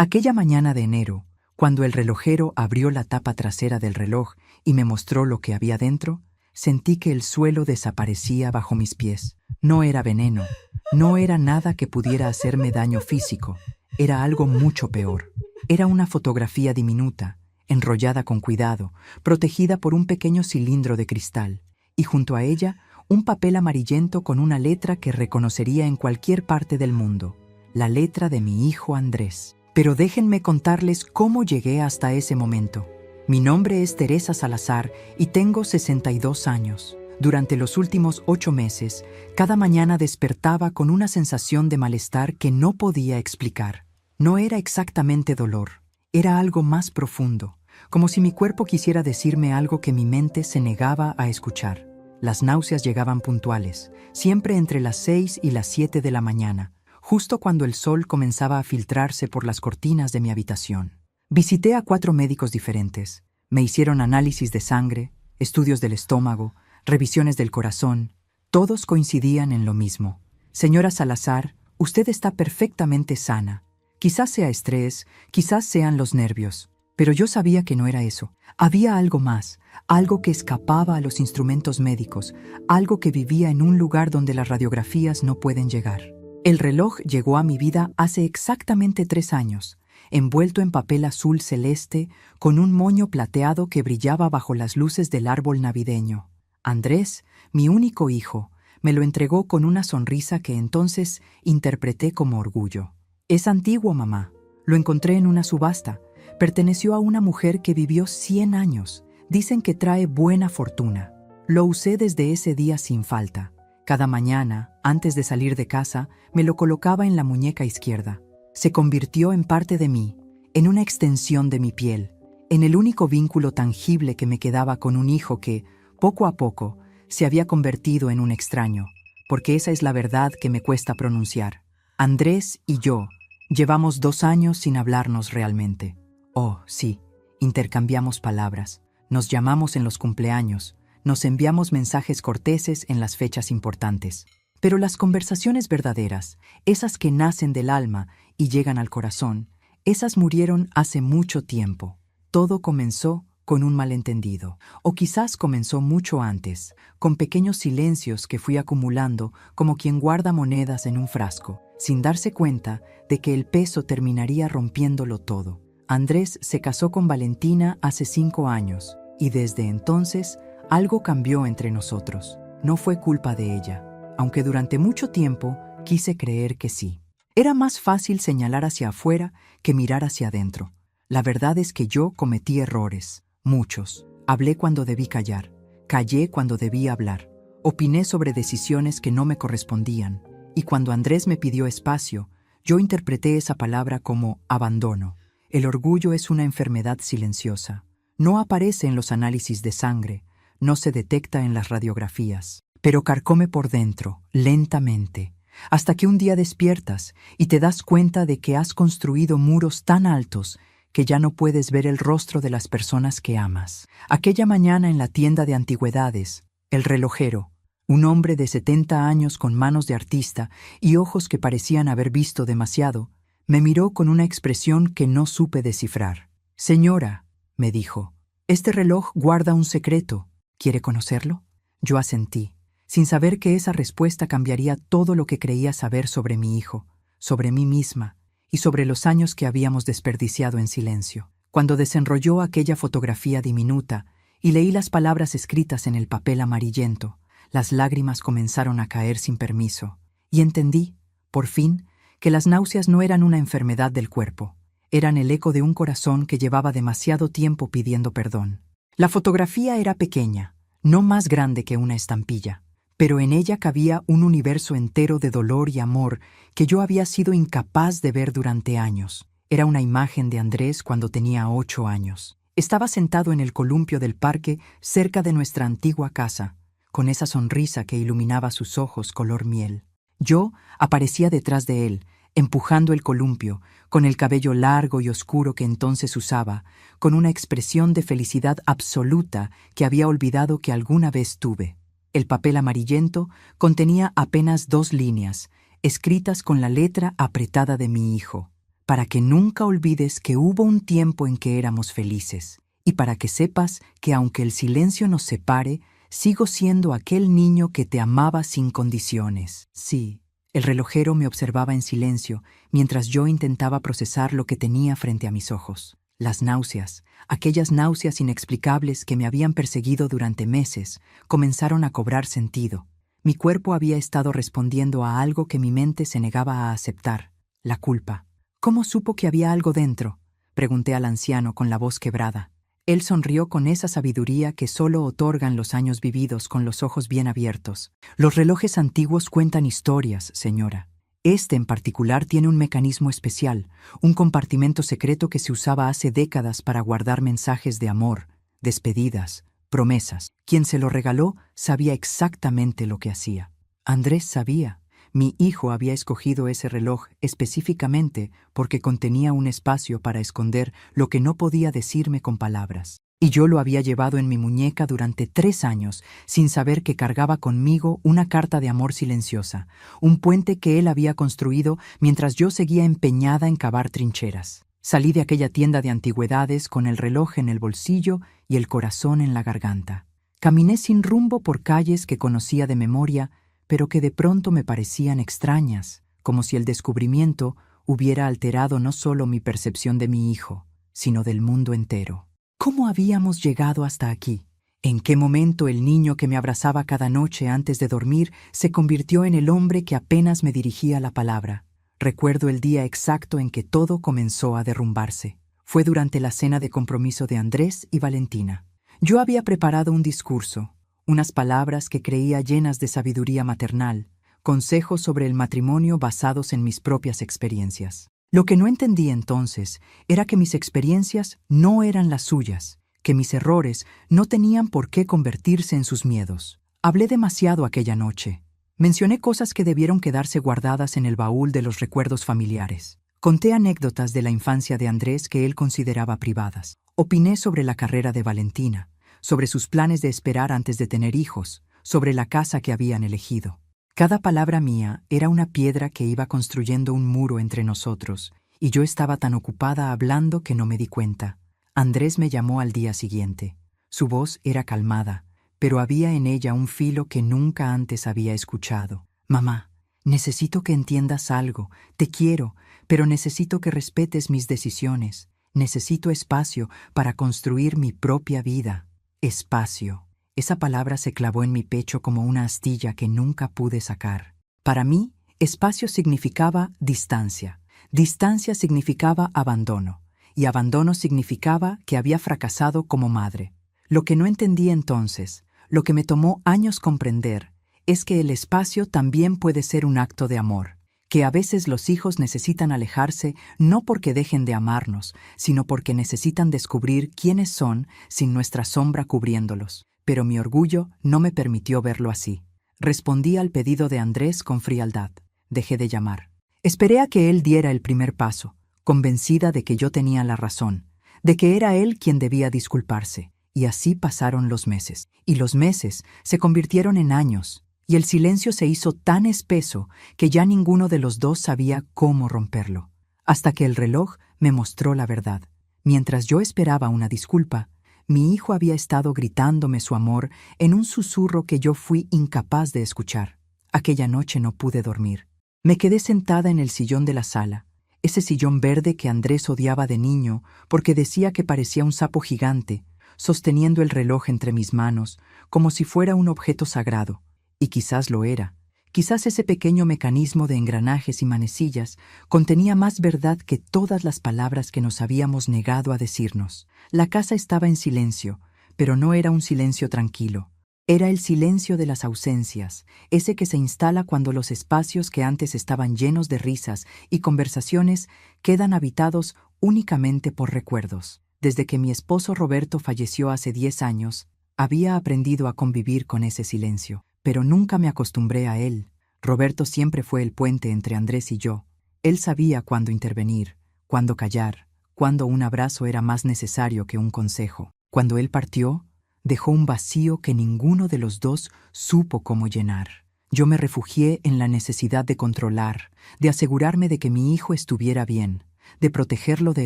Aquella mañana de enero, cuando el relojero abrió la tapa trasera del reloj y me mostró lo que había dentro, sentí que el suelo desaparecía bajo mis pies. No era veneno, no era nada que pudiera hacerme daño físico, era algo mucho peor. Era una fotografía diminuta, enrollada con cuidado, protegida por un pequeño cilindro de cristal, y junto a ella un papel amarillento con una letra que reconocería en cualquier parte del mundo, la letra de mi hijo Andrés. Pero déjenme contarles cómo llegué hasta ese momento. Mi nombre es Teresa Salazar y tengo 62 años. Durante los últimos 8 meses, cada mañana despertaba con una sensación de malestar que no podía explicar. No era exactamente dolor, era algo más profundo, como si mi cuerpo quisiera decirme algo que mi mente se negaba a escuchar. Las náuseas llegaban puntuales, siempre entre las 6 y las 7 de la mañana, justo cuando el sol comenzaba a filtrarse por las cortinas de mi habitación. Visité a 4 médicos diferentes. Me hicieron análisis de sangre, estudios del estómago, revisiones del corazón. Todos coincidían en lo mismo. Señora Salazar, usted está perfectamente sana. Quizás sea estrés, quizás sean los nervios. Pero yo sabía que no era eso. Había algo más, algo que escapaba a los instrumentos médicos, algo que vivía en un lugar donde las radiografías no pueden llegar. El reloj llegó a mi vida hace exactamente 3 años, envuelto en papel azul celeste, con un moño plateado que brillaba bajo las luces del árbol navideño. Andrés, mi único hijo, me lo entregó con una sonrisa que entonces interpreté como orgullo. Es antiguo, mamá. Lo encontré en una subasta. Perteneció a una mujer que vivió 100 años. Dicen que trae buena fortuna. Lo usé desde ese día sin falta. Cada mañana, antes de salir de casa, me lo colocaba en la muñeca izquierda. Se convirtió en parte de mí, en una extensión de mi piel, en el único vínculo tangible que me quedaba con un hijo que, poco a poco, se había convertido en un extraño, porque esa es la verdad que me cuesta pronunciar. Andrés y yo llevamos 2 años sin hablarnos realmente. Oh, sí, intercambiamos palabras, nos llamamos en los cumpleaños, nos enviamos mensajes corteses en las fechas importantes. Pero las conversaciones verdaderas, esas que nacen del alma y llegan al corazón, esas murieron hace mucho tiempo. Todo comenzó con un malentendido, o quizás comenzó mucho antes, con pequeños silencios que fui acumulando como quien guarda monedas en un frasco, sin darse cuenta de que el peso terminaría rompiéndolo todo. Andrés se casó con Valentina hace 5 años, y desde entonces algo cambió entre nosotros. No fue culpa de ella, aunque durante mucho tiempo quise creer que sí. Era más fácil señalar hacia afuera que mirar hacia adentro. La verdad es que yo cometí errores, muchos. Hablé cuando debí callar, callé cuando debí hablar, opiné sobre decisiones que no me correspondían, y cuando Andrés me pidió espacio, yo interpreté esa palabra como abandono. El orgullo es una enfermedad silenciosa. No aparece en los análisis de sangre, no se detecta en las radiografías, pero carcome por dentro, lentamente, hasta que un día despiertas y te das cuenta de que has construido muros tan altos que ya no puedes ver el rostro de las personas que amas. Aquella mañana en la tienda de antigüedades, el relojero, un hombre de 70 años con manos de artista y ojos que parecían haber visto demasiado, me miró con una expresión que no supe descifrar. «Señora», me dijo, «este reloj guarda un secreto. ¿Quiere conocerlo?» Yo asentí, sin saber que esa respuesta cambiaría todo lo que creía saber sobre mi hijo, sobre mí misma y sobre los años que habíamos desperdiciado en silencio. Cuando desenrolló aquella fotografía diminuta y leí las palabras escritas en el papel amarillento, las lágrimas comenzaron a caer sin permiso, y entendí, por fin, que las náuseas no eran una enfermedad del cuerpo, eran el eco de un corazón que llevaba demasiado tiempo pidiendo perdón. La fotografía era pequeña, no más grande que una estampilla, pero en ella cabía un universo entero de dolor y amor que yo había sido incapaz de ver durante años. Era una imagen de Andrés cuando tenía 8 años. Estaba sentado en el columpio del parque cerca de nuestra antigua casa, con esa sonrisa que iluminaba sus ojos color miel. Yo aparecía detrás de él, empujando el columpio, con el cabello largo y oscuro que entonces usaba, con una expresión de felicidad absoluta que había olvidado que alguna vez tuve. El papel amarillento contenía apenas 2 líneas, escritas con la letra apretada de mi hijo. para que nunca olvides que hubo un tiempo en que éramos felices, y para que sepas que aunque el silencio nos separe, sigo siendo aquel niño que te amaba sin condiciones. Sí, el relojero me observaba en silencio, mientras yo intentaba procesar lo que tenía frente a mis ojos. Las náuseas, aquellas náuseas inexplicables que me habían perseguido durante meses, comenzaron a cobrar sentido. Mi cuerpo había estado respondiendo a algo que mi mente se negaba a aceptar: la culpa. ¿Cómo supo que había algo dentro?, pregunté al anciano con la voz quebrada. Él sonrió con esa sabiduría que solo otorgan los años vividos con los ojos bien abiertos. Los relojes antiguos cuentan historias, señora. Este en particular tiene un mecanismo especial, un compartimento secreto que se usaba hace décadas para guardar mensajes de amor, despedidas, promesas. Quien se lo regaló sabía exactamente lo que hacía. Andrés sabía. Mi hijo había escogido ese reloj específicamente porque contenía un espacio para esconder lo que no podía decirme con palabras. Y yo lo había llevado en mi muñeca durante 3 años, sin saber que cargaba conmigo una carta de amor silenciosa, un puente que él había construido mientras yo seguía empeñada en cavar trincheras. Salí de aquella tienda de antigüedades con el reloj en el bolsillo y el corazón en la garganta. Caminé sin rumbo por calles que conocía de memoria, pero que de pronto me parecían extrañas, como si el descubrimiento hubiera alterado no solo mi percepción de mi hijo, sino del mundo entero. ¿Cómo habíamos llegado hasta aquí? ¿En qué momento el niño que me abrazaba cada noche antes de dormir se convirtió en el hombre que apenas me dirigía la palabra? Recuerdo el día exacto en que todo comenzó a derrumbarse. Fue durante la cena de compromiso de Andrés y Valentina. Yo había preparado un discurso, unas palabras que creía llenas de sabiduría maternal, consejos sobre el matrimonio basados en mis propias experiencias. Lo que no entendí entonces era que mis experiencias no eran las suyas, que mis errores no tenían por qué convertirse en sus miedos. Hablé demasiado aquella noche. Mencioné cosas que debieron quedarse guardadas en el baúl de los recuerdos familiares. Conté anécdotas de la infancia de Andrés que él consideraba privadas. Opiné sobre la carrera de Valentina, sobre sus planes de esperar antes de tener hijos, sobre la casa que habían elegido. Cada palabra mía era una piedra que iba construyendo un muro entre nosotros, y yo estaba tan ocupada hablando que no me di cuenta. Andrés me llamó al día siguiente. Su voz era calmada, pero había en ella un filo que nunca antes había escuchado. «Mamá, necesito que entiendas algo. Te quiero, pero necesito que respetes mis decisiones. Necesito espacio para construir mi propia vida». Espacio. Esa palabra se clavó en mi pecho como una astilla que nunca pude sacar. Para mí, espacio significaba distancia. Distancia significaba abandono. Y abandono significaba que había fracasado como madre. Lo que no entendí entonces, lo que me tomó años comprender, es que el espacio también puede ser un acto de amor. Que a veces los hijos necesitan alejarse no porque dejen de amarnos, sino porque necesitan descubrir quiénes son sin nuestra sombra cubriéndolos. Pero mi orgullo no me permitió verlo así. Respondí al pedido de Andrés con frialdad. Dejé de llamar. Esperé a que él diera el primer paso, convencida de que yo tenía la razón, de que era él quien debía disculparse. Y así pasaron los meses. Y los meses se convirtieron en años. Y el silencio se hizo tan espeso que ya ninguno de los dos sabía cómo romperlo. Hasta que el reloj me mostró la verdad. Mientras yo esperaba una disculpa, mi hijo había estado gritándome su amor en un susurro que yo fui incapaz de escuchar. Aquella noche no pude dormir. Me quedé sentada en el sillón de la sala, ese sillón verde que Andrés odiaba de niño porque decía que parecía un sapo gigante, sosteniendo el reloj entre mis manos como si fuera un objeto sagrado. Y quizás lo era. Quizás ese pequeño mecanismo de engranajes y manecillas contenía más verdad que todas las palabras que nos habíamos negado a decirnos. La casa estaba en silencio, pero no era un silencio tranquilo. Era el silencio de las ausencias, ese que se instala cuando los espacios que antes estaban llenos de risas y conversaciones quedan habitados únicamente por recuerdos. Desde que mi esposo Roberto falleció hace 10 años, había aprendido a convivir con ese silencio. Pero nunca me acostumbré a él. Roberto siempre fue el puente entre Andrés y yo. Él sabía cuándo intervenir, cuándo callar, cuándo un abrazo era más necesario que un consejo. Cuando él partió, dejó un vacío que ninguno de los dos supo cómo llenar. Yo me refugié en la necesidad de controlar, de asegurarme de que mi hijo estuviera bien, de protegerlo de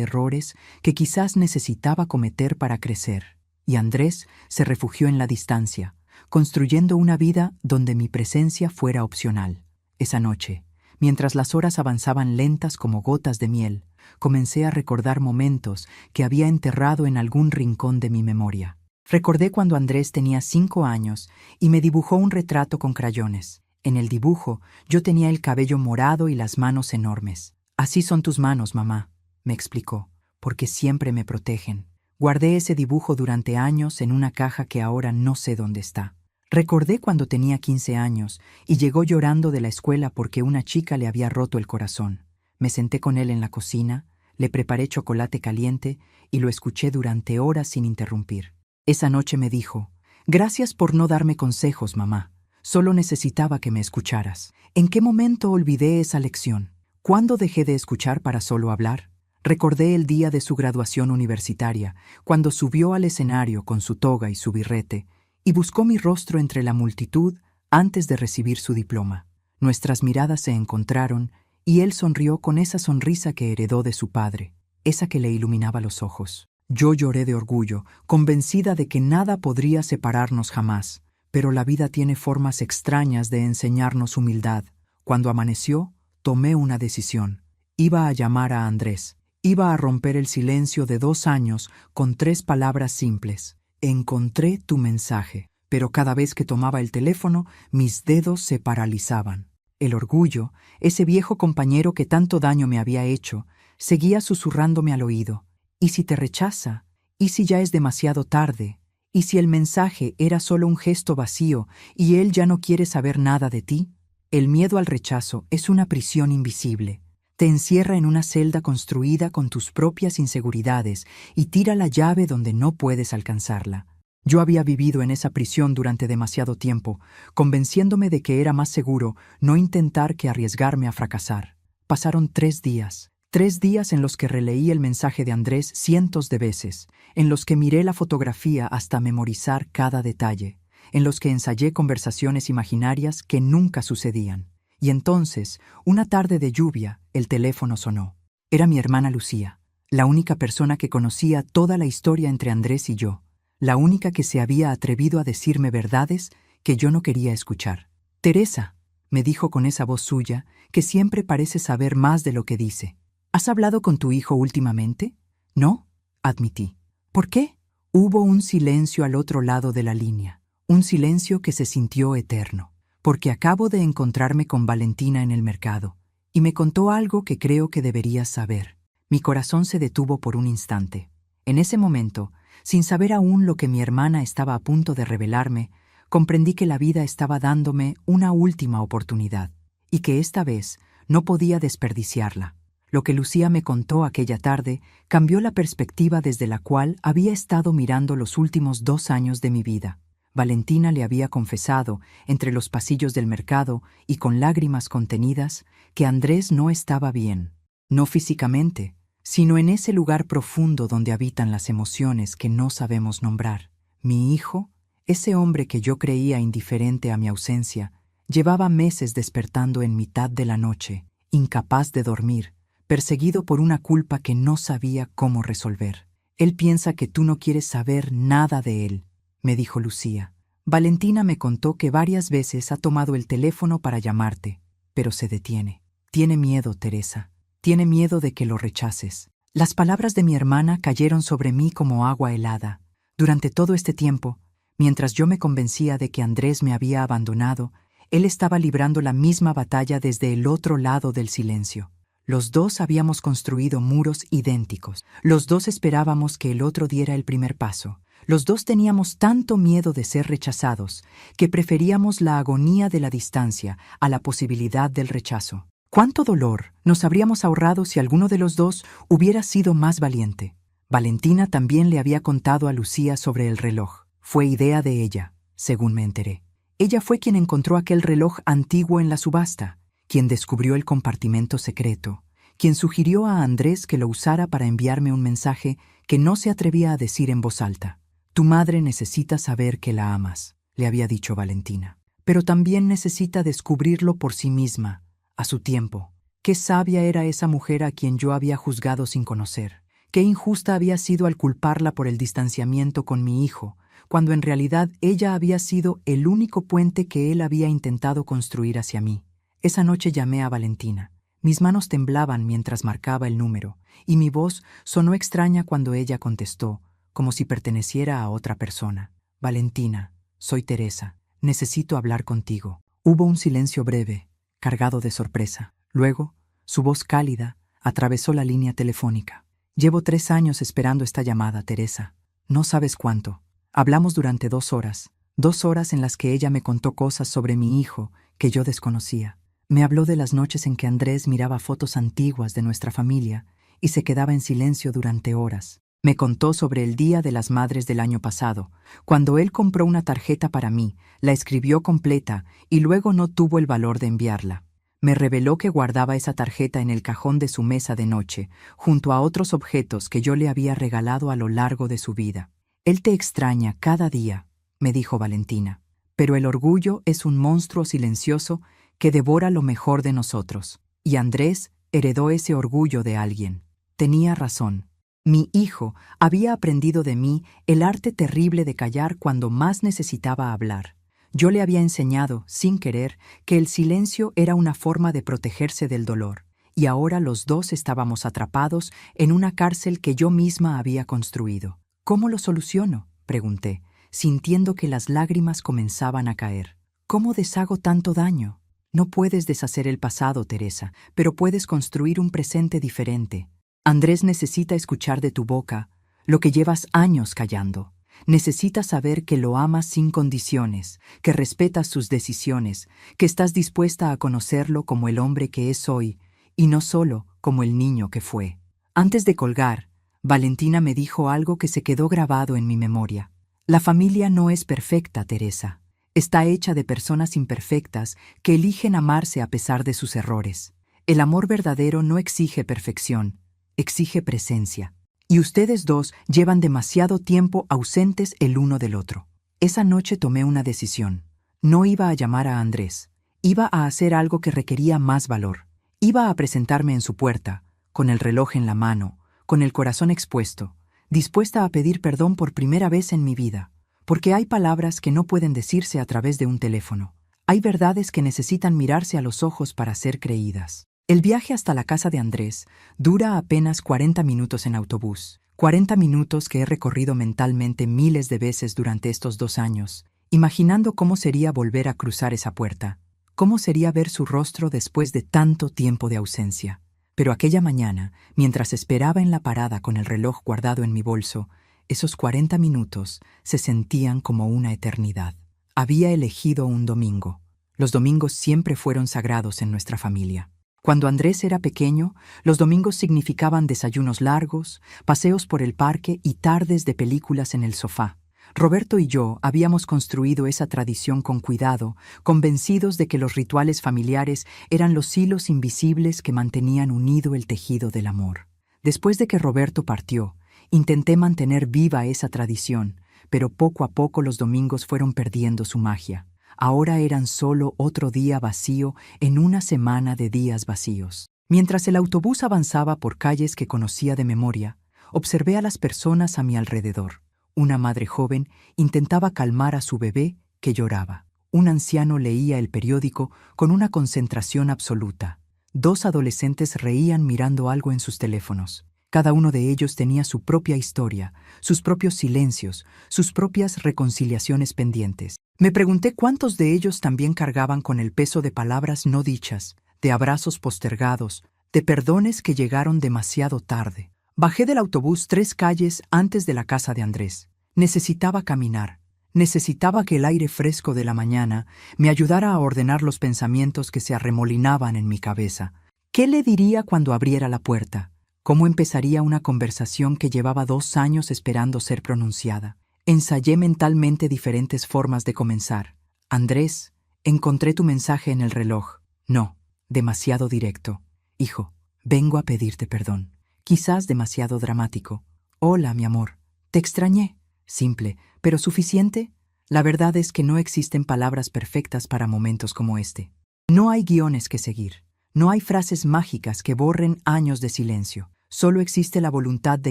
errores que quizás necesitaba cometer para crecer. Y Andrés se refugió en la distancia, construyendo una vida donde mi presencia fuera opcional. Esa noche, mientras las horas avanzaban lentas como gotas de miel, comencé a recordar momentos que había enterrado en algún rincón de mi memoria. Recordé cuando Andrés tenía 5 años y me dibujó un retrato con crayones. En el dibujo, yo tenía el cabello morado y las manos enormes. «Así son tus manos, mamá», me explicó, «porque siempre me protegen». Guardé ese dibujo durante años en una caja que ahora no sé dónde está. Recordé cuando tenía 15 años y llegó llorando de la escuela porque una chica le había roto el corazón. Me senté con él en la cocina, le preparé chocolate caliente y lo escuché durante horas sin interrumpir. Esa noche me dijo: «Gracias por no darme consejos, mamá. Solo necesitaba que me escucharas». ¿En qué momento olvidé esa lección? ¿Cuándo dejé de escuchar para solo hablar? Recordé el día de su graduación universitaria, cuando subió al escenario con su toga y su birrete, y buscó mi rostro entre la multitud antes de recibir su diploma. Nuestras miradas se encontraron y él sonrió con esa sonrisa que heredó de su padre, esa que le iluminaba los ojos. Yo lloré de orgullo, convencida de que nada podría separarnos jamás, pero la vida tiene formas extrañas de enseñarnos humildad. Cuando amaneció, tomé una decisión. Iba a llamar a Andrés. Iba a romper el silencio de 2 años con 3 palabras simples. Encontré tu mensaje. Pero cada vez que tomaba el teléfono, mis dedos se paralizaban. El orgullo, ese viejo compañero que tanto daño me había hecho, seguía susurrándome al oído. ¿Y si te rechaza? ¿Y si ya es demasiado tarde? ¿Y si el mensaje era solo un gesto vacío y él ya no quiere saber nada de ti? El miedo al rechazo es una prisión invisible. Te encierra en una celda construida con tus propias inseguridades y tira la llave donde no puedes alcanzarla. Yo había vivido en esa prisión durante demasiado tiempo, convenciéndome de que era más seguro no intentar que arriesgarme a fracasar. Pasaron 3 días. 3 días en los que releí el mensaje de Andrés cientos de veces, en los que miré la fotografía hasta memorizar cada detalle, en los que ensayé conversaciones imaginarias que nunca sucedían. Y entonces, una tarde de lluvia, el teléfono sonó. Era mi hermana Lucía, la única persona que conocía toda la historia entre Andrés y yo, la única que se había atrevido a decirme verdades que yo no quería escuchar. «Teresa», me dijo con esa voz suya, que siempre parece saber más de lo que dice. «¿Has hablado con tu hijo últimamente?» «No», admití. «¿Por qué?» Hubo un silencio al otro lado de la línea, un silencio que se sintió eterno. «Porque acabo de encontrarme con Valentina en el mercado, y me contó algo que creo que deberías saber». Mi corazón se detuvo por un instante. En ese momento, sin saber aún lo que mi hermana estaba a punto de revelarme, comprendí que la vida estaba dándome una última oportunidad, y que esta vez no podía desperdiciarla. Lo que Lucía me contó aquella tarde cambió la perspectiva desde la cual había estado mirando los últimos 2 años de mi vida. Valentina le había confesado, entre los pasillos del mercado y con lágrimas contenidas, que Andrés no estaba bien, no físicamente, sino en ese lugar profundo donde habitan las emociones que no sabemos nombrar. Mi hijo, ese hombre que yo creía indiferente a mi ausencia, llevaba meses despertando en mitad de la noche, incapaz de dormir, perseguido por una culpa que no sabía cómo resolver. «Él piensa que tú no quieres saber nada de él», me dijo Lucía. «Valentina me contó que varias veces ha tomado el teléfono para llamarte, pero se detiene. Tiene miedo, Teresa. Tiene miedo de que lo rechaces». Las palabras de mi hermana cayeron sobre mí como agua helada. Durante todo este tiempo, mientras yo me convencía de que Andrés me había abandonado, él estaba librando la misma batalla desde el otro lado del silencio. Los dos habíamos construido muros idénticos. Los dos esperábamos que el otro diera el primer paso. Los dos teníamos tanto miedo de ser rechazados que preferíamos la agonía de la distancia a la posibilidad del rechazo. ¿Cuánto dolor nos habríamos ahorrado si alguno de los dos hubiera sido más valiente? Valentina también le había contado a Lucía sobre el reloj. Fue idea de ella, según me enteré. Ella fue quien encontró aquel reloj antiguo en la subasta, quien descubrió el compartimento secreto, quien sugirió a Andrés que lo usara para enviarme un mensaje que no se atrevía a decir en voz alta. «Tu madre necesita saber que la amas», le había dicho Valentina, «pero también necesita descubrirlo por sí misma, a su tiempo. Qué sabia era esa mujer a quien yo había juzgado sin conocer. Qué injusta había sido al culparla por el distanciamiento con mi hijo, cuando en realidad ella había sido el único puente que él había intentado construir hacia mí. Esa noche llamé a Valentina. Mis manos temblaban mientras marcaba el número, y mi voz sonó extraña cuando ella contestó, como si perteneciera a otra persona. Valentina, soy Teresa. Necesito hablar contigo. Hubo un silencio breve, cargado de sorpresa. Luego, su voz cálida atravesó la línea telefónica. Llevo 3 años esperando esta llamada, Teresa. No sabes cuánto. Hablamos durante 2 horas. 2 horas en las que ella me contó cosas sobre mi hijo que yo desconocía. Me habló de las noches en que Andrés miraba fotos antiguas de nuestra familia y se quedaba en silencio durante horas. Me contó sobre el Día de las Madres del año pasado, cuando él compró una tarjeta para mí, la escribió completa y luego no tuvo el valor de enviarla. Me reveló que guardaba esa tarjeta en el cajón de su mesa de noche, junto a otros objetos que yo le había regalado a lo largo de su vida. Él te extraña cada día, me dijo Valentina, pero el orgullo es un monstruo silencioso que devora lo mejor de nosotros. Y Andrés heredó ese orgullo de alguien. Tenía razón. Mi hijo había aprendido de mí el arte terrible de callar cuando más necesitaba hablar. Yo le había enseñado, sin querer, que el silencio era una forma de protegerse del dolor, y ahora los dos estábamos atrapados en una cárcel que yo misma había construido. ¿Cómo lo soluciono?, pregunté, sintiendo que las lágrimas comenzaban a caer. ¿Cómo deshago tanto daño? No puedes deshacer el pasado, Teresa, pero puedes construir un presente diferente. Andrés necesita escuchar de tu boca lo que llevas años callando. Necesita saber que lo amas sin condiciones, que respetas sus decisiones, que estás dispuesta a conocerlo como el hombre que es hoy, y no solo como el niño que fue. Antes de colgar, Valentina me dijo algo que se quedó grabado en mi memoria. La familia no es perfecta, Teresa. Está hecha de personas imperfectas que eligen amarse a pesar de sus errores. El amor verdadero no exige perfección, exige presencia. Y ustedes dos llevan demasiado tiempo ausentes el uno del otro. Esa noche tomé una decisión. No iba a llamar a Andrés. Iba a hacer algo que requería más valor. Iba a presentarme en su puerta, con el reloj en la mano, con el corazón expuesto, dispuesta a pedir perdón por primera vez en mi vida. Porque hay palabras que no pueden decirse a través de un teléfono. Hay verdades que necesitan mirarse a los ojos para ser creídas. El viaje hasta la casa de Andrés dura apenas 40 minutos en autobús. 40 minutos que he recorrido mentalmente miles de veces durante estos 2 años, imaginando cómo sería volver a cruzar esa puerta, cómo sería ver su rostro después de tanto tiempo de ausencia. Pero aquella mañana, mientras esperaba en la parada con el reloj guardado en mi bolso, esos 40 minutos se sentían como una eternidad. Había elegido un domingo. Los domingos siempre fueron sagrados en nuestra familia. Cuando Andrés era pequeño, los domingos significaban desayunos largos, paseos por el parque y tardes de películas en el sofá. Roberto y yo habíamos construido esa tradición con cuidado, convencidos de que los rituales familiares eran los hilos invisibles que mantenían unido el tejido del amor. Después de que Roberto partió, intenté mantener viva esa tradición, pero poco a poco los domingos fueron perdiendo su magia. Ahora eran solo otro día vacío en una semana de días vacíos. Mientras el autobús avanzaba por calles que conocía de memoria, observé a las personas a mi alrededor. Una madre joven intentaba calmar a su bebé que lloraba. Un anciano leía el periódico con una concentración absoluta. 2 adolescentes reían mirando algo en sus teléfonos. Cada uno de ellos tenía su propia historia, sus propios silencios, sus propias reconciliaciones pendientes. Me pregunté cuántos de ellos también cargaban con el peso de palabras no dichas, de abrazos postergados, de perdones que llegaron demasiado tarde. Bajé del autobús 3 calles antes de la casa de Andrés. Necesitaba caminar. Necesitaba que el aire fresco de la mañana me ayudara a ordenar los pensamientos que se arremolinaban en mi cabeza. ¿Qué le diría cuando abriera la puerta? ¿Cómo empezaría una conversación que llevaba 2 años esperando ser pronunciada? Ensayé mentalmente diferentes formas de comenzar. Andrés, encontré tu mensaje en el reloj. No, demasiado directo. Hijo, vengo a pedirte perdón. Quizás demasiado dramático. Hola, mi amor. Te extrañé. Simple, pero suficiente. La verdad es que no existen palabras perfectas para momentos como este. No hay guiones que seguir. No hay frases mágicas que borren años de silencio. Solo existe la voluntad de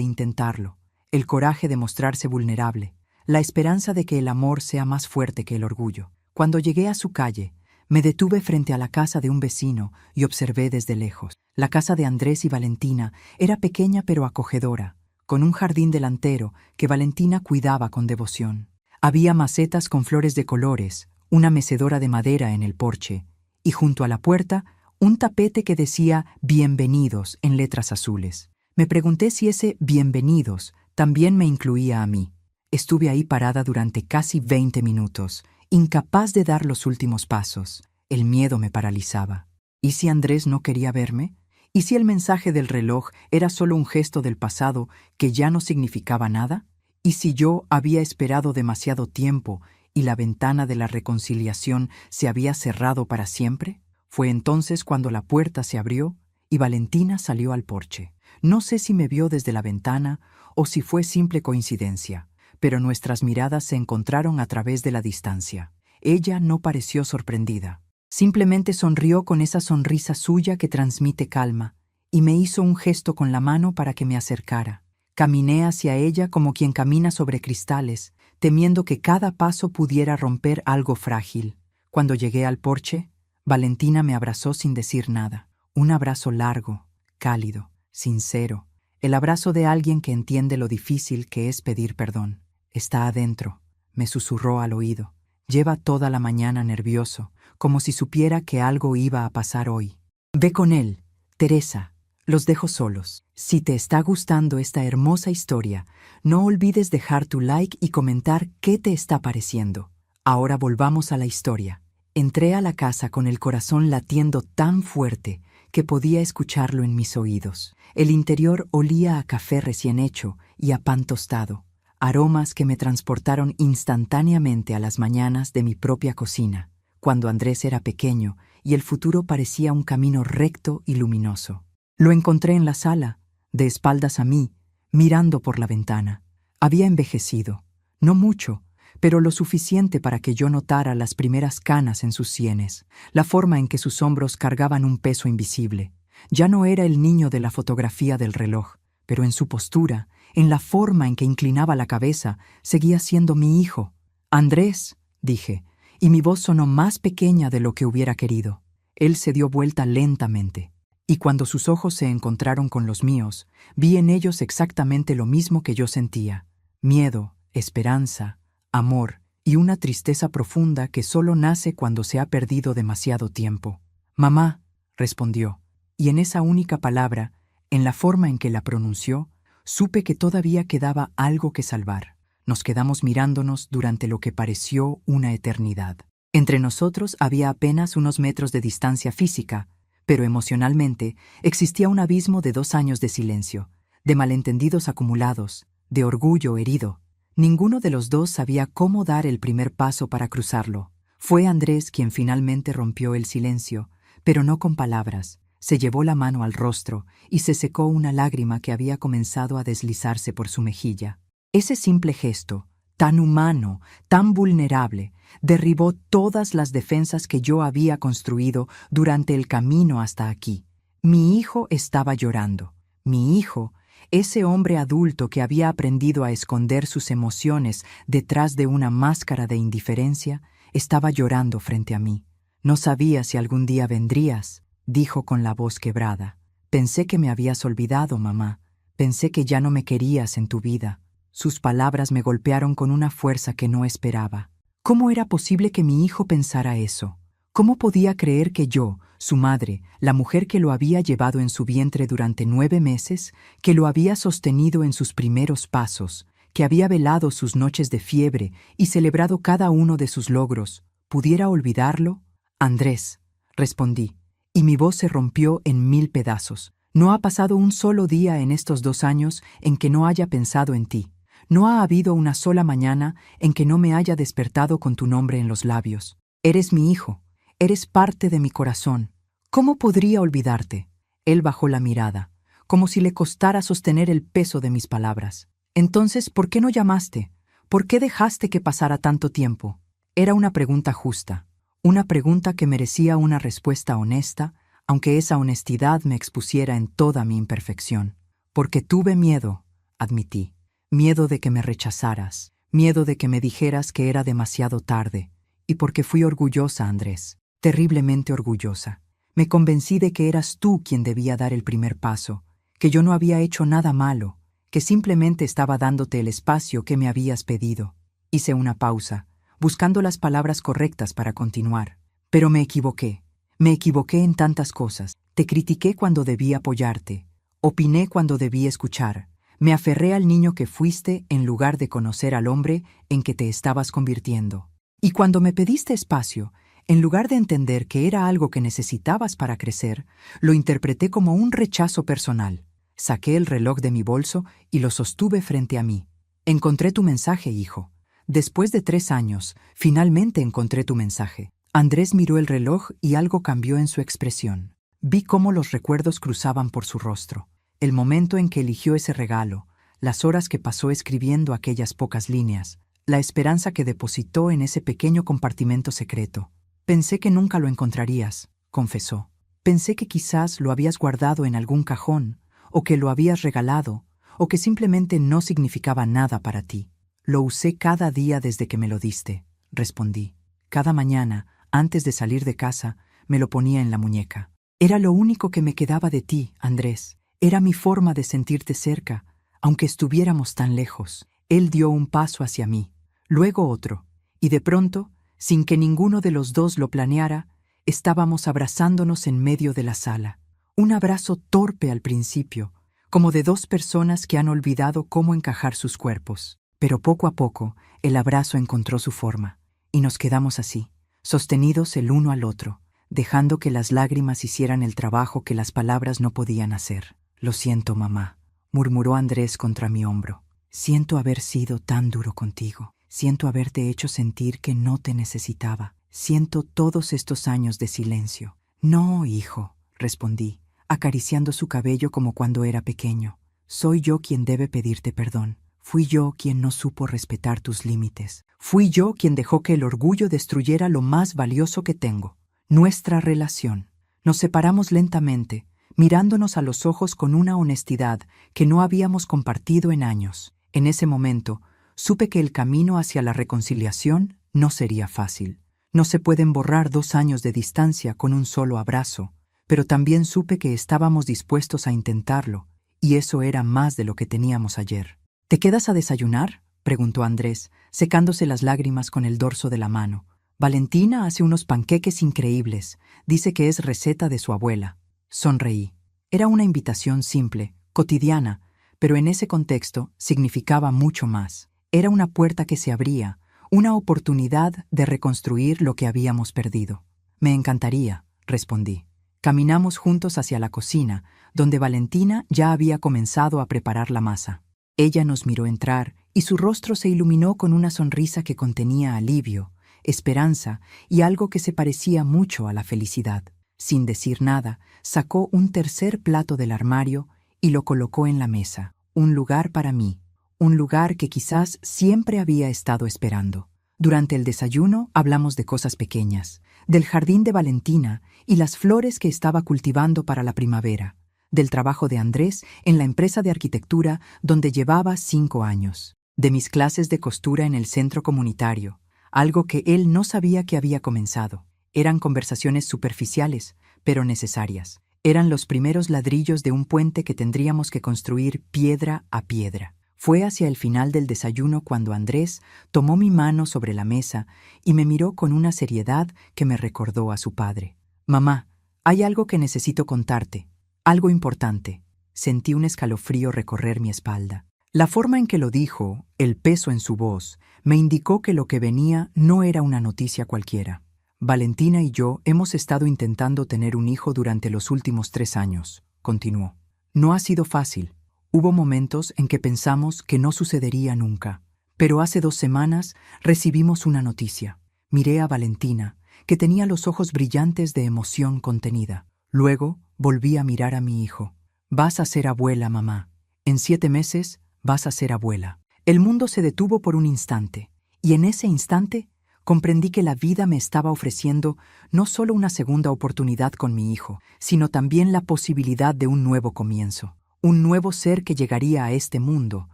intentarlo, el coraje de mostrarse vulnerable, la esperanza de que el amor sea más fuerte que el orgullo. Cuando llegué a su calle, me detuve frente a la casa de un vecino y observé desde lejos. La casa de Andrés y Valentina era pequeña pero acogedora, con un jardín delantero que Valentina cuidaba con devoción. Había macetas con flores de colores, una mecedora de madera en el porche, y junto a la puerta, un tapete que decía «Bienvenidos» en letras azules. Me pregunté si ese «Bienvenidos» también me incluía a mí. Estuve ahí parada durante casi 20 minutos, incapaz de dar los últimos pasos. El miedo me paralizaba. ¿Y si Andrés no quería verme? ¿Y si el mensaje del reloj era solo un gesto del pasado que ya no significaba nada? ¿Y si yo había esperado demasiado tiempo y la ventana de la reconciliación se había cerrado para siempre? Fue entonces cuando la puerta se abrió y Valentina salió al porche. No sé si me vio desde la ventana o si fue simple coincidencia, pero nuestras miradas se encontraron a través de la distancia. Ella no pareció sorprendida. Simplemente sonrió con esa sonrisa suya que transmite calma, y me hizo un gesto con la mano para que me acercara. Caminé hacia ella como quien camina sobre cristales, temiendo que cada paso pudiera romper algo frágil. Cuando llegué al porche, Valentina me abrazó sin decir nada. Un abrazo largo, cálido, sincero. El abrazo de alguien que entiende lo difícil que es pedir perdón. «Está adentro», me susurró al oído. «Lleva toda la mañana nervioso, como si supiera que algo iba a pasar hoy. Ve con él, Teresa. Los dejo solos». Si te está gustando esta hermosa historia, no olvides dejar tu like y comentar qué te está pareciendo. Ahora volvamos a la historia. Entré a la casa con el corazón latiendo tan fuerte que podía escucharlo en mis oídos. El interior olía a café recién hecho y a pan tostado, aromas que me transportaron instantáneamente a las mañanas de mi propia cocina, cuando Andrés era pequeño y el futuro parecía un camino recto y luminoso. Lo encontré en la sala, de espaldas a mí, mirando por la ventana. Había envejecido, no mucho, pero lo suficiente para que yo notara las primeras canas en sus sienes, la forma en que sus hombros cargaban un peso invisible. Ya no era el niño de la fotografía del reloj, pero en su postura, en la forma en que inclinaba la cabeza, seguía siendo mi hijo. «Andrés», dije, y mi voz sonó más pequeña de lo que hubiera querido. Él se dio vuelta lentamente, y cuando sus ojos se encontraron con los míos, vi en ellos exactamente lo mismo que yo sentía: miedo, esperanza, amor y una tristeza profunda que solo nace cuando se ha perdido demasiado tiempo. «Mamá», respondió, y en esa única palabra, en la forma en que la pronunció, supe que todavía quedaba algo que salvar. Nos quedamos mirándonos durante lo que pareció una eternidad. Entre nosotros había apenas unos metros de distancia física, pero emocionalmente existía un abismo de 2 años de silencio, de malentendidos acumulados, de orgullo herido. Ninguno de los dos sabía cómo dar el primer paso para cruzarlo. Fue Andrés quien finalmente rompió el silencio, pero no con palabras. Se llevó la mano al rostro y se secó una lágrima que había comenzado a deslizarse por su mejilla. Ese simple gesto, tan humano, tan vulnerable, derribó todas las defensas que yo había construido durante el camino hasta aquí. Mi hijo estaba llorando. Mi hijo, ese hombre adulto que había aprendido a esconder sus emociones detrás de una máscara de indiferencia, estaba llorando frente a mí. «No sabía si algún día vendrías», dijo con la voz quebrada. «Pensé que me habías olvidado, mamá. Pensé que ya no me querías en tu vida». Sus palabras me golpearon con una fuerza que no esperaba. ¿Cómo era posible que mi hijo pensara eso? ¿Cómo podía creer que yo, su madre, la mujer que lo había llevado en su vientre durante 9 meses, que lo había sostenido en sus primeros pasos, que había velado sus noches de fiebre y celebrado cada uno de sus logros, pudiera olvidarlo? «Andrés», respondí, y mi voz se rompió en 1000 pedazos. «No ha pasado un solo día en estos 2 años en que no haya pensado en ti. No ha habido una sola mañana en que no me haya despertado con tu nombre en los labios. Eres mi hijo. Eres parte de mi corazón. ¿Cómo podría olvidarte?» Él bajó la mirada, como si le costara sostener el peso de mis palabras. «Entonces, ¿por qué no llamaste? ¿Por qué dejaste que pasara tanto tiempo?» Era una pregunta justa, una pregunta que merecía una respuesta honesta, aunque esa honestidad me expusiera en toda mi imperfección. Porque tuve miedo, admití. Miedo de que me rechazaras, miedo de que me dijeras que era demasiado tarde, y porque fui orgullosa, Andrés, terriblemente orgullosa. Me convencí de que eras tú quien debía dar el primer paso, que yo no había hecho nada malo, que simplemente estaba dándote el espacio que me habías pedido. Hice una pausa, buscando las palabras correctas para continuar. Pero me equivoqué. Me equivoqué en tantas cosas. Te critiqué cuando debí apoyarte. Opiné cuando debí escuchar. Me aferré al niño que fuiste en lugar de conocer al hombre en que te estabas convirtiendo. Y cuando me pediste espacio, en lugar de entender que era algo que necesitabas para crecer, lo interpreté como un rechazo personal. Saqué el reloj de mi bolso y lo sostuve frente a mí. Encontré tu mensaje, hijo. Después de 3 años, finalmente encontré tu mensaje. Andrés miró el reloj y algo cambió en su expresión. Vi cómo los recuerdos cruzaban por su rostro. El momento en que eligió ese regalo, las horas que pasó escribiendo aquellas pocas líneas, la esperanza que depositó en ese pequeño compartimento secreto. Pensé que nunca lo encontrarías, confesó. Pensé que quizás lo habías guardado en algún cajón, o que lo habías regalado, o que simplemente no significaba nada para ti. Lo usé cada día desde que me lo diste, respondí. Cada mañana, antes de salir de casa, me lo ponía en la muñeca. Era lo único que me quedaba de ti, Andrés. Era mi forma de sentirte cerca, aunque estuviéramos tan lejos. Él dio un paso hacia mí, luego otro, y de pronto, sin que ninguno de los dos lo planeara, estábamos abrazándonos en medio de la sala. Un abrazo torpe al principio, como de 2 personas que han olvidado cómo encajar sus cuerpos. Pero poco a poco, el abrazo encontró su forma, y nos quedamos así, sostenidos el uno al otro, dejando que las lágrimas hicieran el trabajo que las palabras no podían hacer. «Lo siento, mamá», murmuró Andrés contra mi hombro. «Siento haber sido tan duro contigo. Siento haberte hecho sentir que no te necesitaba. Siento todos estos años de silencio». «No, hijo», respondí, acariciando su cabello como cuando era pequeño. «Soy yo quien debe pedirte perdón. Fui yo quien no supo respetar tus límites. Fui yo quien dejó que el orgullo destruyera lo más valioso que tengo, nuestra relación». Nos separamos lentamente, mirándonos a los ojos con una honestidad que no habíamos compartido en años. En ese momento, supe que el camino hacia la reconciliación no sería fácil. No se pueden borrar 2 años de distancia con un solo abrazo, pero también supe que estábamos dispuestos a intentarlo, y eso era más de lo que teníamos ayer. «¿Te quedas a desayunar?», preguntó Andrés, secándose las lágrimas con el dorso de la mano. «Valentina hace unos panqueques increíbles. Dice que es receta de su abuela». Sonreí. Era una invitación simple, cotidiana, pero en ese contexto significaba mucho más. Era una puerta que se abría, una oportunidad de reconstruir lo que habíamos perdido. «Me encantaría», respondí. Caminamos juntos hacia la cocina, donde Valentina ya había comenzado a preparar la masa. Ella nos miró entrar y su rostro se iluminó con una sonrisa que contenía alivio, esperanza y algo que se parecía mucho a la felicidad. Sin decir nada, sacó un tercer plato del armario y lo colocó en la mesa. Un lugar para mí, un lugar que quizás siempre había estado esperando. Durante el desayuno hablamos de cosas pequeñas, del jardín de Valentina y las flores que estaba cultivando para la primavera, del trabajo de Andrés en la empresa de arquitectura donde llevaba 5 años, de mis clases de costura en el centro comunitario, algo que él no sabía que había comenzado. Eran conversaciones superficiales, pero necesarias. Eran los primeros ladrillos de un puente que tendríamos que construir piedra a piedra. Fue hacia el final del desayuno cuando Andrés tomó mi mano sobre la mesa y me miró con una seriedad que me recordó a su padre. «Mamá, hay algo que necesito contarte, algo importante». Sentí un escalofrío recorrer mi espalda. La forma en que lo dijo, el peso en su voz, me indicó que lo que venía no era una noticia cualquiera. «Valentina y yo hemos estado intentando tener un hijo durante los últimos 3 años», continuó. «No ha sido fácil. Hubo momentos en que pensamos que no sucedería nunca, pero hace 2 semanas recibimos una noticia». Miré a Valentina, que tenía los ojos brillantes de emoción contenida. Luego volví a mirar a mi hijo. «Vas a ser abuela, mamá. En 7 meses vas a ser abuela». El mundo se detuvo por un instante, y en ese instante Comprendí que la vida me estaba ofreciendo no solo una segunda oportunidad con mi hijo, sino también la posibilidad de un nuevo comienzo, un nuevo ser que llegaría a este mundo,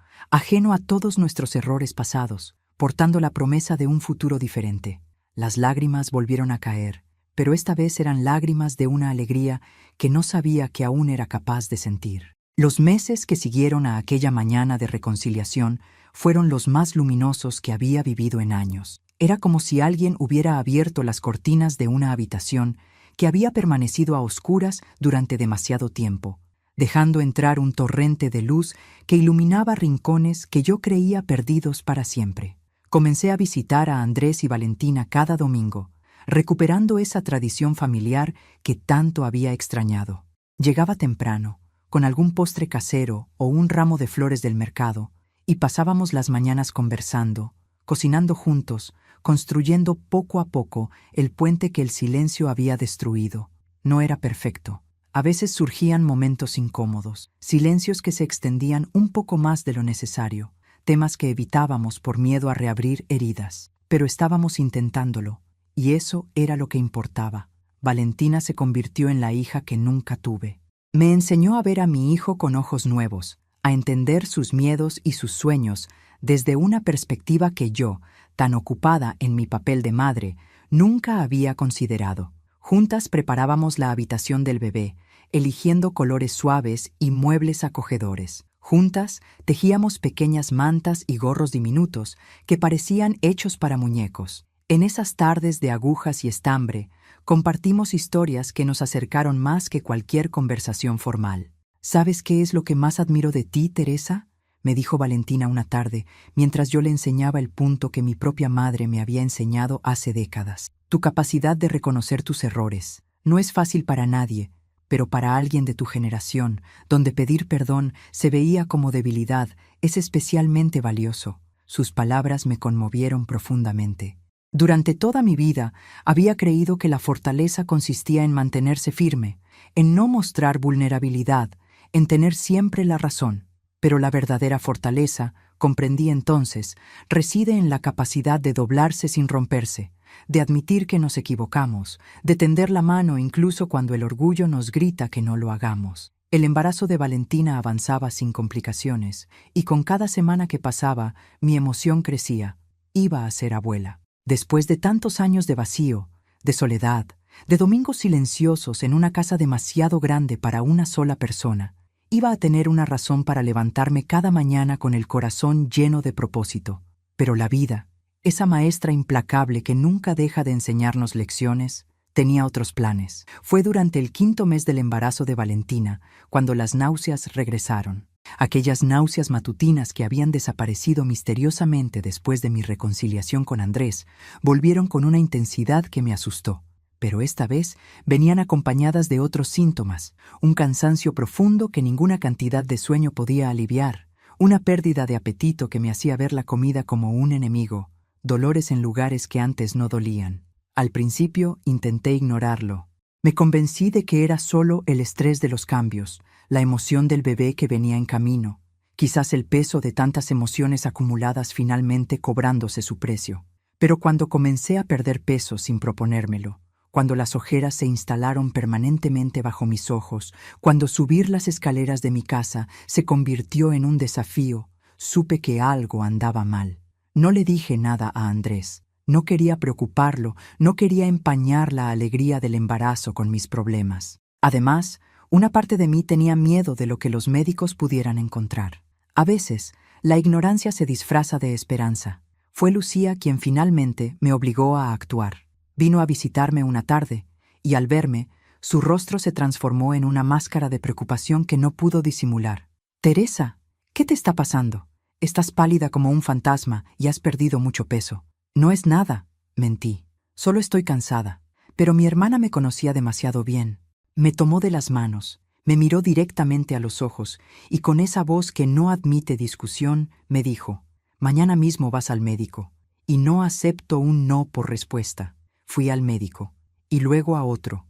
ajeno a todos nuestros errores pasados, portando la promesa de un futuro diferente. Las lágrimas volvieron a caer, pero esta vez eran lágrimas de una alegría que no sabía que aún era capaz de sentir. Los meses que siguieron a aquella mañana de reconciliación fueron los más luminosos que había vivido en años. Era como si alguien hubiera abierto las cortinas de una habitación que había permanecido a oscuras durante demasiado tiempo, dejando entrar un torrente de luz que iluminaba rincones que yo creía perdidos para siempre. Comencé a visitar a Andrés y Valentina cada domingo, recuperando esa tradición familiar que tanto había extrañado. Llegaba temprano, con algún postre casero o un ramo de flores del mercado, y pasábamos las mañanas conversando, cocinando juntos, construyendo poco a poco el puente que el silencio había destruido. No era perfecto. A veces surgían momentos incómodos, silencios que se extendían un poco más de lo necesario, temas que evitábamos por miedo a reabrir heridas. Pero estábamos intentándolo, y eso era lo que importaba. Valentina se convirtió en la hija que nunca tuve. Me enseñó a ver a mi hijo con ojos nuevos, a entender sus miedos y sus sueños desde una perspectiva que yo, tan ocupada en mi papel de madre, nunca había considerado. Juntas preparábamos la habitación del bebé, eligiendo colores suaves y muebles acogedores. Juntas tejíamos pequeñas mantas y gorros diminutos que parecían hechos para muñecos. En esas tardes de agujas y estambre, compartimos historias que nos acercaron más que cualquier conversación formal. ¿Sabes qué es lo que más admiro de ti, Teresa?, me dijo Valentina una tarde, mientras yo le enseñaba el punto que mi propia madre me había enseñado hace décadas. Tu capacidad de reconocer tus errores. No es fácil para nadie, pero para alguien de tu generación, donde pedir perdón se veía como debilidad, es especialmente valioso. Sus palabras me conmovieron profundamente. Durante toda mi vida había creído que la fortaleza consistía en mantenerse firme, en no mostrar vulnerabilidad, en tener siempre la razón. Pero la verdadera fortaleza, comprendí entonces, reside en la capacidad de doblarse sin romperse, de admitir que nos equivocamos, de tender la mano incluso cuando el orgullo nos grita que no lo hagamos. El embarazo de Valentina avanzaba sin complicaciones, y con cada semana que pasaba, mi emoción crecía. Iba a ser abuela. Después de tantos años de vacío, de soledad, de domingos silenciosos en una casa demasiado grande para una sola persona, iba a tener una razón para levantarme cada mañana con el corazón lleno de propósito. Pero la vida, esa maestra implacable que nunca deja de enseñarnos lecciones, tenía otros planes. Fue durante el 5.º mes del embarazo de Valentina cuando las náuseas regresaron. Aquellas náuseas matutinas que habían desaparecido misteriosamente después de mi reconciliación con Andrés volvieron con una intensidad que me asustó. Pero esta vez venían acompañadas de otros síntomas, un cansancio profundo que ninguna cantidad de sueño podía aliviar, una pérdida de apetito que me hacía ver la comida como un enemigo, dolores en lugares que antes no dolían. Al principio intenté ignorarlo. Me convencí de que era solo el estrés de los cambios, la emoción del bebé que venía en camino, quizás el peso de tantas emociones acumuladas finalmente cobrándose su precio. Pero cuando comencé a perder peso sin proponérmelo, cuando las ojeras se instalaron permanentemente bajo mis ojos, cuando subir las escaleras de mi casa se convirtió en un desafío, supe que algo andaba mal. No le dije nada a Andrés. No quería preocuparlo, no quería empañar la alegría del embarazo con mis problemas. Además, una parte de mí tenía miedo de lo que los médicos pudieran encontrar. A veces, la ignorancia se disfraza de esperanza. Fue Lucía quien finalmente me obligó a actuar. Vino a visitarme una tarde, y al verme, su rostro se transformó en una máscara de preocupación que no pudo disimular. «Teresa, ¿qué te está pasando? Estás pálida como un fantasma y has perdido mucho peso». «No es nada», mentí. «Solo estoy cansada». Pero mi hermana me conocía demasiado bien. Me tomó de las manos, me miró directamente a los ojos, y con esa voz que no admite discusión, me dijo: «Mañana mismo vas al médico». Y no acepto un no por respuesta. Fui al médico, y luego a otro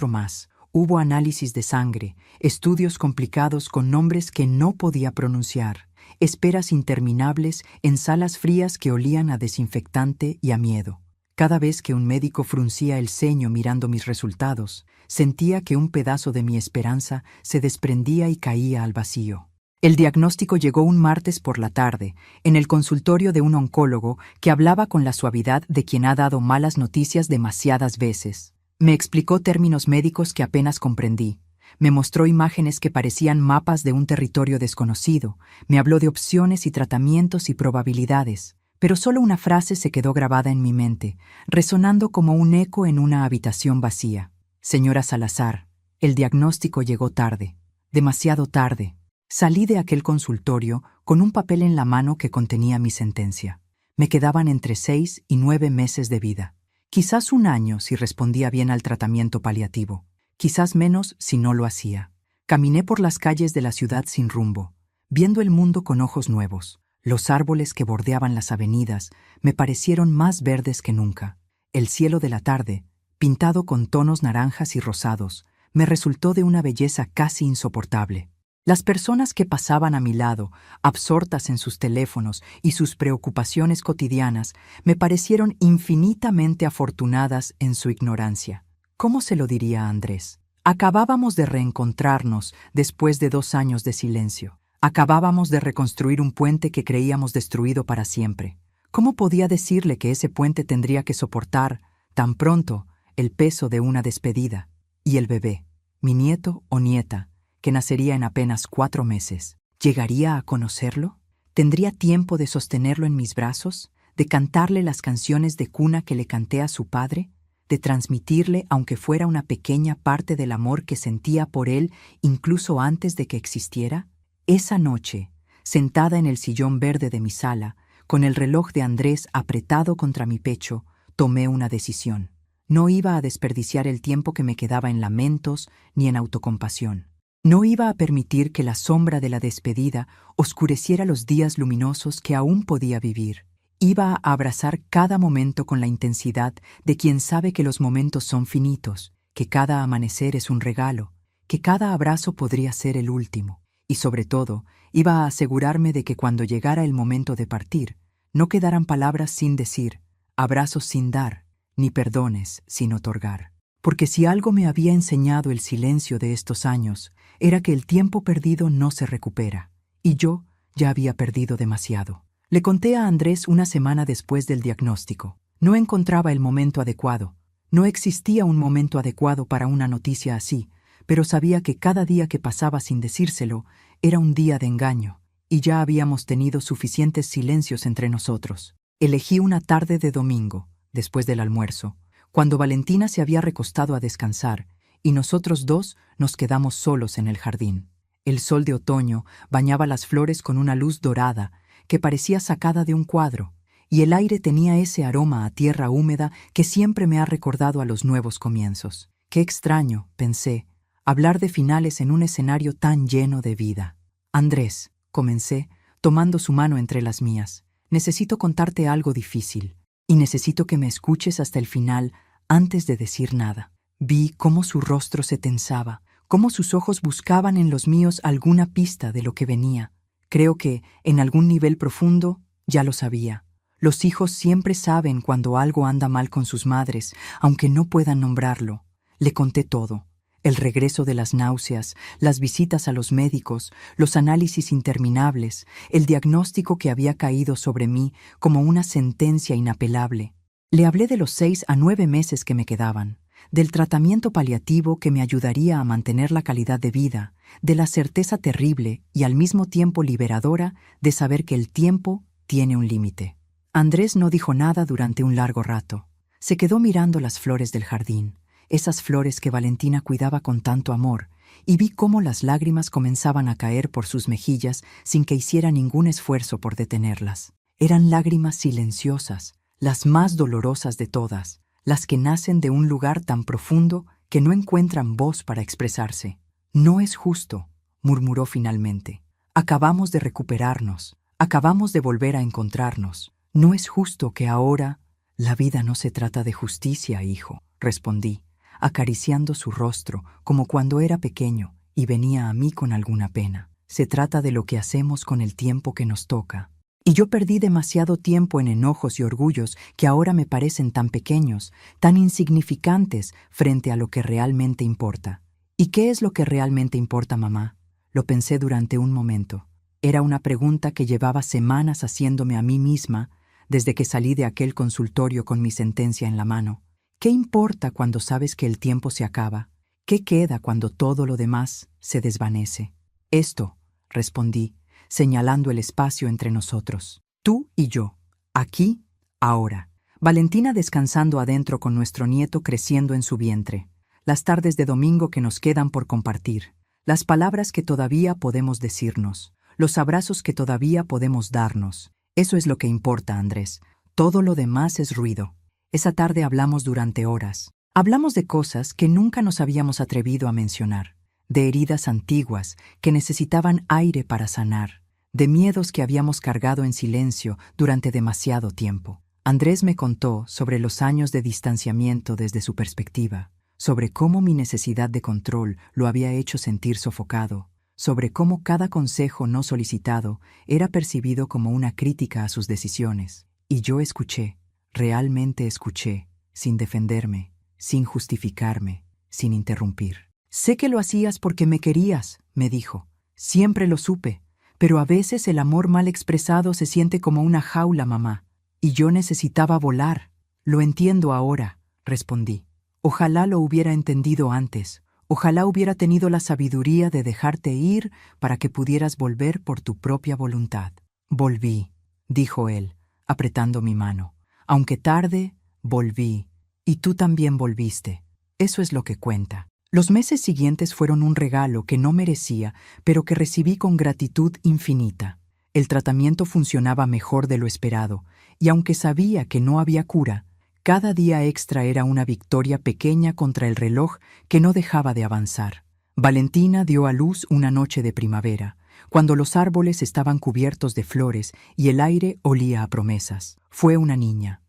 más. Hubo análisis de sangre, estudios complicados con nombres que no podía pronunciar, esperas interminables en salas frías que olían a desinfectante y a miedo. Cada vez que un médico fruncía el ceño mirando mis resultados, sentía que un pedazo de mi esperanza se desprendía y caía al vacío. El diagnóstico llegó un martes por la tarde, en el consultorio de un oncólogo que hablaba con la suavidad de quien ha dado malas noticias demasiadas veces. Me explicó términos médicos que apenas comprendí. Me mostró imágenes que parecían mapas de un territorio desconocido. Me habló de opciones y tratamientos y probabilidades. Pero solo una frase se quedó grabada en mi mente, resonando como un eco en una habitación vacía. Señora Salazar, el diagnóstico llegó tarde. Demasiado tarde. Salí de aquel consultorio con un papel en la mano que contenía mi sentencia. Me quedaban entre 6 y 9 meses de vida. Quizás un año si respondía bien al tratamiento paliativo. Quizás menos si no lo hacía. Caminé por las calles de la ciudad sin rumbo, viendo el mundo con ojos nuevos. Los árboles que bordeaban las avenidas me parecieron más verdes que nunca. El cielo de la tarde, pintado con tonos naranjas y rosados, me resultó de una belleza casi insoportable. Las personas que pasaban a mi lado, absortas en sus teléfonos y sus preocupaciones cotidianas, me parecieron infinitamente afortunadas en su ignorancia. ¿Cómo se lo diría a Andrés? Acabábamos de reencontrarnos después de 2 años de silencio. Acabábamos de reconstruir un puente que creíamos destruido para siempre. ¿Cómo podía decirle que ese puente tendría que soportar, tan pronto, el peso de una despedida? Y el bebé, mi nieto o nieta, que nacería en apenas 4 meses, ¿llegaría a conocerlo? ¿Tendría tiempo de sostenerlo en mis brazos? ¿De cantarle las canciones de cuna que le canté a su padre? ¿De transmitirle, aunque fuera una pequeña parte del amor que sentía por él incluso antes de que existiera? Esa noche, sentada en el sillón verde de mi sala, con el reloj de Andrés apretado contra mi pecho, tomé una decisión. No iba a desperdiciar el tiempo que me quedaba en lamentos ni en autocompasión. No iba a permitir que la sombra de la despedida oscureciera los días luminosos que aún podía vivir. Iba a abrazar cada momento con la intensidad de quien sabe que los momentos son finitos, que cada amanecer es un regalo, que cada abrazo podría ser el último. Y sobre todo, iba a asegurarme de que cuando llegara el momento de partir, no quedaran palabras sin decir, abrazos sin dar, ni perdones sin otorgar. Porque si algo me había enseñado el silencio de estos años, era que el tiempo perdido no se recupera, y yo ya había perdido demasiado. Le conté a Andrés una semana después del diagnóstico. No encontraba el momento adecuado. No existía un momento adecuado para una noticia así, pero sabía que cada día que pasaba sin decírselo era un día de engaño, y ya habíamos tenido suficientes silencios entre nosotros. Elegí una tarde de domingo, después del almuerzo, cuando Valentina se había recostado a descansar, y nosotros dos nos quedamos solos en el jardín. El sol de otoño bañaba las flores con una luz dorada que parecía sacada de un cuadro, y el aire tenía ese aroma a tierra húmeda que siempre me ha recordado a los nuevos comienzos. Qué extraño, pensé, hablar de finales en un escenario tan lleno de vida. Andrés, comencé, tomando su mano entre las mías, necesito contarte algo difícil, y necesito que me escuches hasta el final antes de decir nada. Vi cómo su rostro se tensaba, cómo sus ojos buscaban en los míos alguna pista de lo que venía. Creo que, en algún nivel profundo, ya lo sabía. Los hijos siempre saben cuando algo anda mal con sus madres, aunque no puedan nombrarlo. Le conté todo. El regreso de las náuseas, las visitas a los médicos, los análisis interminables, el diagnóstico que había caído sobre mí como una sentencia inapelable. Le hablé de los 6 a 9 meses que me quedaban, del tratamiento paliativo que me ayudaría a mantener la calidad de vida, de la certeza terrible y al mismo tiempo liberadora de saber que el tiempo tiene un límite. Andrés no dijo nada durante un largo rato. Se quedó mirando las flores del jardín, esas flores que Valentina cuidaba con tanto amor, y vi cómo las lágrimas comenzaban a caer por sus mejillas sin que hiciera ningún esfuerzo por detenerlas. Eran lágrimas silenciosas, las más dolorosas de todas, las que nacen de un lugar tan profundo que no encuentran voz para expresarse. «No es justo», murmuró finalmente. «Acabamos de recuperarnos, acabamos de volver a encontrarnos. No es justo que ahora...» «La vida no se trata de justicia, hijo», respondí, acariciando su rostro como cuando era pequeño y venía a mí con alguna pena. Se trata de lo que hacemos con el tiempo que nos toca. Y yo perdí demasiado tiempo en enojos y orgullos que ahora me parecen tan pequeños, tan insignificantes frente a lo que realmente importa. ¿Y qué es lo que realmente importa, mamá? Lo pensé durante un momento. Era una pregunta que llevaba semanas haciéndome a mí misma desde que salí de aquel consultorio con mi sentencia en la mano. ¿Qué importa cuando sabes que el tiempo se acaba? ¿Qué queda cuando todo lo demás se desvanece? Esto, respondí, señalando el espacio entre nosotros. Tú y yo, aquí, ahora. Valentina descansando adentro con nuestro nieto creciendo en su vientre. Las tardes de domingo que nos quedan por compartir. Las palabras que todavía podemos decirnos. Los abrazos que todavía podemos darnos. Eso es lo que importa, Andrés. Todo lo demás es ruido. Esa tarde hablamos durante horas. Hablamos de cosas que nunca nos habíamos atrevido a mencionar. De heridas antiguas que necesitaban aire para sanar. De miedos que habíamos cargado en silencio durante demasiado tiempo. Andrés me contó sobre los años de distanciamiento desde su perspectiva, sobre cómo mi necesidad de control lo había hecho sentir sofocado, sobre cómo cada consejo no solicitado era percibido como una crítica a sus decisiones. Y yo escuché, realmente escuché, sin defenderme, sin justificarme, sin interrumpir. Sé que lo hacías porque me querías, me dijo. Siempre lo supe, pero a veces el amor mal expresado se siente como una jaula, mamá. Y yo necesitaba volar. Lo entiendo ahora, respondí. Ojalá lo hubiera entendido antes. Ojalá hubiera tenido la sabiduría de dejarte ir para que pudieras volver por tu propia voluntad. Volví, dijo él, apretando mi mano. Aunque tarde, volví. Y tú también volviste. Eso es lo que cuenta. Los meses siguientes fueron un regalo que no merecía, pero que recibí con gratitud infinita. El tratamiento funcionaba mejor de lo esperado, y aunque sabía que no había cura, cada día extra era una victoria pequeña contra el reloj que no dejaba de avanzar. Valentina dio a luz una noche de primavera, cuando los árboles estaban cubiertos de flores y el aire olía a promesas. Fue una niña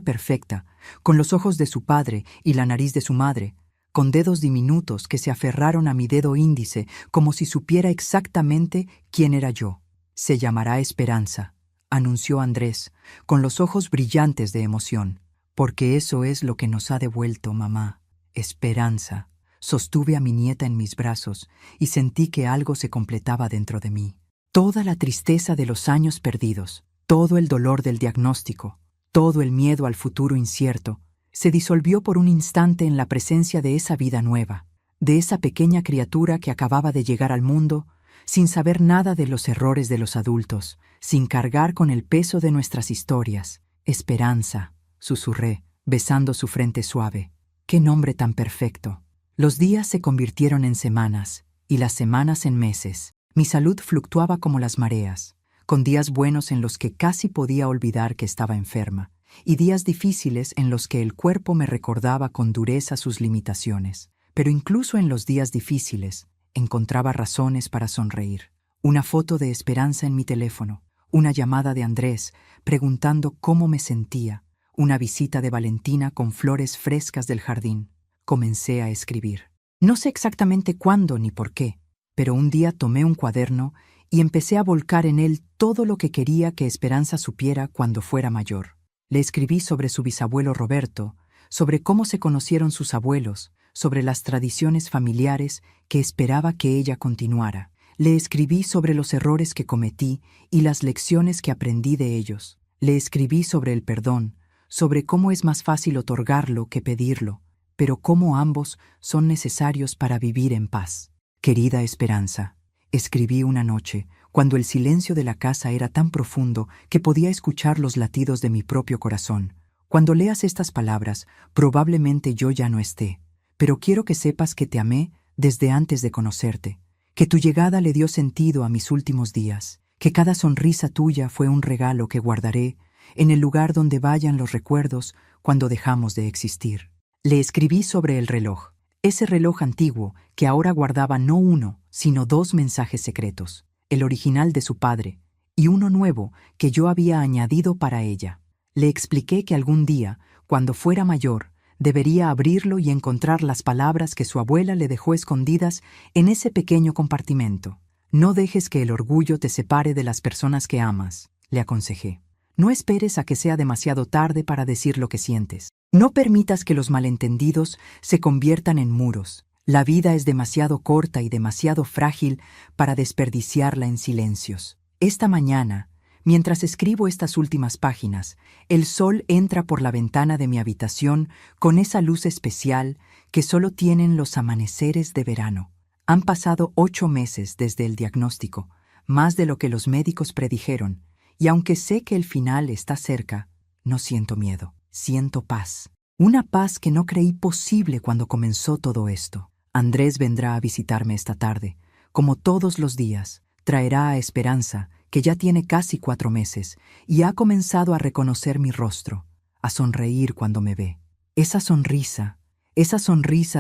perfecta, con los ojos de su padre y la nariz de su madre, con dedos diminutos que se aferraron a mi dedo índice como si supiera exactamente quién era yo. Se llamará Esperanza, anunció Andrés, con los ojos brillantes de emoción. Porque eso es lo que nos ha devuelto, mamá. Esperanza. Sostuve a mi nieta en mis brazos y sentí que algo se completaba dentro de mí. Toda la tristeza de los años perdidos, todo el dolor del diagnóstico, todo el miedo al futuro incierto, se disolvió por un instante en la presencia de esa vida nueva, de esa pequeña criatura que acababa de llegar al mundo, sin saber nada de los errores de los adultos, sin cargar con el peso de nuestras historias. Esperanza, susurré, besando su frente suave. ¡Qué nombre tan perfecto! Los días se convirtieron en semanas, y las semanas en meses. Mi salud fluctuaba como las mareas, con días buenos en los que casi podía olvidar que estaba enferma, y días difíciles en los que el cuerpo me recordaba con dureza sus limitaciones. Pero incluso en los días difíciles, encontraba razones para sonreír. Una foto de Esperanza en mi teléfono, una llamada de Andrés preguntando cómo me sentía, una visita de Valentina con flores frescas del jardín. Comencé a escribir. No sé exactamente cuándo ni por qué, pero un día tomé un cuaderno y empecé a volcar en él todo lo que quería que Esperanza supiera cuando fuera mayor. Le escribí sobre su bisabuelo Roberto, sobre cómo se conocieron sus abuelos, sobre las tradiciones familiares que esperaba que ella continuara. Le escribí sobre los errores que cometí y las lecciones que aprendí de ellos. Le escribí sobre el perdón, sobre cómo es más fácil otorgarlo que pedirlo, pero cómo ambos son necesarios para vivir en paz. Querida Esperanza, escribí una noche, cuando el silencio de la casa era tan profundo que podía escuchar los latidos de mi propio corazón. Cuando leas estas palabras, probablemente yo ya no esté, pero quiero que sepas que te amé desde antes de conocerte, que tu llegada le dio sentido a mis últimos días, que cada sonrisa tuya fue un regalo que guardaré en el lugar donde vayan los recuerdos cuando dejamos de existir. Le escribí sobre el reloj, ese reloj antiguo que ahora guardaba no uno, sino 2 mensajes secretos, el original de su padre y uno nuevo que yo había añadido para ella. Le expliqué que algún día, cuando fuera mayor, debería abrirlo y encontrar las palabras que su abuela le dejó escondidas en ese pequeño compartimento. No dejes que el orgullo te separe de las personas que amas, le aconsejé. No esperes a que sea demasiado tarde para decir lo que sientes. No permitas que los malentendidos se conviertan en muros. La vida es demasiado corta y demasiado frágil para desperdiciarla en silencios. Esta mañana, mientras escribo estas últimas páginas, el sol entra por la ventana de mi habitación con esa luz especial que solo tienen los amaneceres de verano. Han pasado 8 meses desde el diagnóstico, más de lo que los médicos predijeron, y aunque sé que el final está cerca, no siento miedo, siento paz. Una paz que no creí posible cuando comenzó todo esto. Andrés vendrá a visitarme esta tarde. Como todos los días, traerá a Esperanza, que ya tiene casi 4 meses, y ha comenzado a reconocer mi rostro, a sonreír cuando me ve. Esa sonrisa